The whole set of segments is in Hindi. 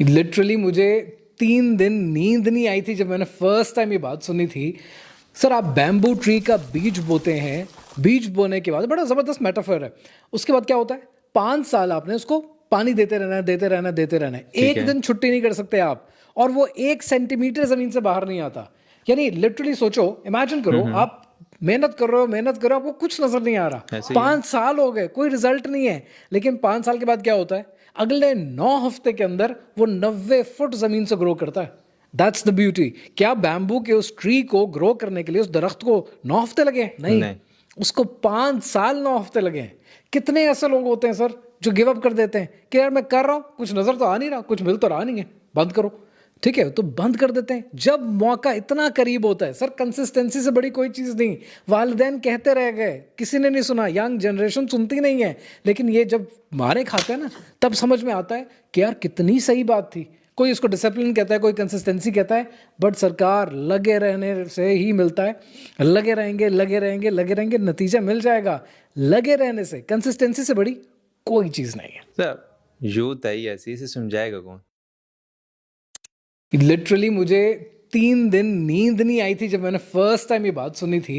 लिटरली मुझे 3 दिन नींद नहीं आई थी जब मैंने फर्स्ट टाइम ये बात सुनी थी। सर आप बैम्बू ट्री का बीज बोते हैं, बीज बोने के बाद बड़ा ज़बरदस्त मेटाफर है। उसके बाद क्या होता है, 5 साल आपने उसको पानी देते रहना है, देते रहना है, देते रहना है। एक दिन छुट्टी नहीं कर सकते आप, और वो 1 सेंटीमीटर ज़मीन से बाहर नहीं आता। यानी लिटरली सोचो, इमेजिन करो आप मेहनत कर रहे हो, मेहनत कर रहे हो, आपको कुछ नजर नहीं आ रहा। 5 साल हो गए, कोई रिजल्ट नहीं है। लेकिन 5 साल के बाद क्या होता है, अगले 9 हफ्ते के अंदर वो 90 फुट जमीन से ग्रो करता है। That's the beauty. क्या बैम्बू के उस ट्री को ग्रो करने के लिए उस दरख्त को 9 हफ्ते लगे? नहीं, उसको 5 साल 9 हफ्ते लगे हैं। कितने ऐसे लोग होते हैं सर जो गिव अप कर देते हैं कि यार मैं कर रहा हूं, कुछ नजर तो आ नहीं रहा, कुछ मिल तो रहा नहीं है, बंद करो। ठीक है, तो बंद कर देते हैं जब मौका इतना करीब होता है। सर कंसिस्टेंसी से बड़ी कोई चीज़ नहीं। वालिदैन कहते रह गए, किसी ने नहीं सुना, यंग जनरेशन सुनती नहीं है। लेकिन ये जब मारे खाते हैं ना, तब समझ में आता है कि यार कितनी सही बात थी। कोई इसको डिसिप्लिन कहता है, कोई कंसिस्टेंसी कहता है, बट सरकार लगे रहने से ही मिलता है। लगे रहेंगे, लगे रहेंगे, लगे रहेंगे, नतीजा मिल जाएगा। लगे रहने से, कंसिस्टेंसी से बड़ी कोई चीज़ नहीं है। सर यूथ है ही ऐसी, इसे समझाएगा कौन? लिटरली मुझे 3 दिन नींद नहीं आई थी जब मैंने फर्स्ट टाइम ये बात सुनी थी।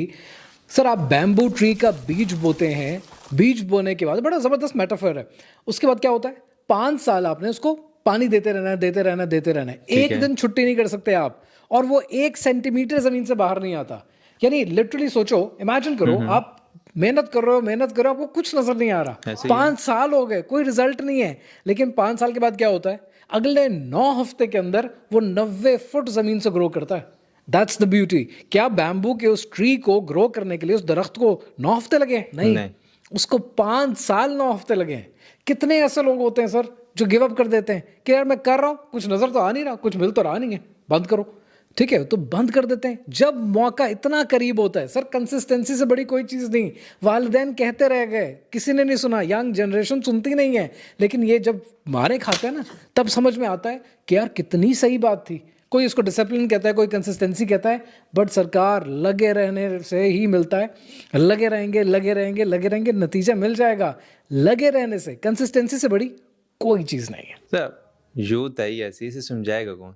सर आप बैम्बू ट्री का बीज बोते हैं, बीज बोने के बाद बड़ा ज़बरदस्त मेटाफर है। उसके बाद क्या होता है, 5 साल आपने उसको पानी देते रहना है, देते रहना है, देते रहना है। एक दिन छुट्टी नहीं कर सकते आप, और वो 1 सेंटीमीटर ज़मीन से बाहर नहीं आता। यानी लिटरली सोचो, इमेजिन करो आप मेहनत कर रहे हो, मेहनत कर रहे हो, आपको कुछ नजर नहीं आ रहा। 5 साल हो गए, कोई रिजल्ट नहीं है। लेकिन 5 साल के बाद क्या होता है, अगले 9 हफ्ते के अंदर वो 90 फुट जमीन से ग्रो करता है। That's the beauty. क्या बैम्बू के उस ट्री को ग्रो करने के लिए उस दरख्त को 9 हफ्ते लगे? नहीं, उसको 5 साल 9 हफ्ते लगे हैं। कितने ऐसे लोग होते हैं सर जो गिव अप कर देते हैं कि यार मैं कर रहा हूं, कुछ नजर तो आ नहीं रहा, कुछ मिल तो रहा नहीं है, बंद करो। ठीक है, तो बंद कर देते हैं जब मौका इतना करीब होता है। सर कंसिस्टेंसी से बड़ी कोई चीज़ नहीं। वालिदैन कहते रह गए, किसी ने नहीं सुना, यंग जनरेशन सुनती नहीं है। लेकिन ये जब मारे खाते हैं ना, तब समझ में आता है कि यार कितनी सही बात थी। कोई इसको डिसिप्लिन कहता है, कोई कंसिस्टेंसी कहता है, बट सरकार लगे रहने से ही मिलता है। लगे रहेंगे, लगे रहेंगे, लगे रहेंगे, नतीजा मिल जाएगा। लगे रहने से, कंसिस्टेंसी से बड़ी कोई चीज़ नहीं है। सर यूथ है ही ऐसी, इसे समझाएगा कौन?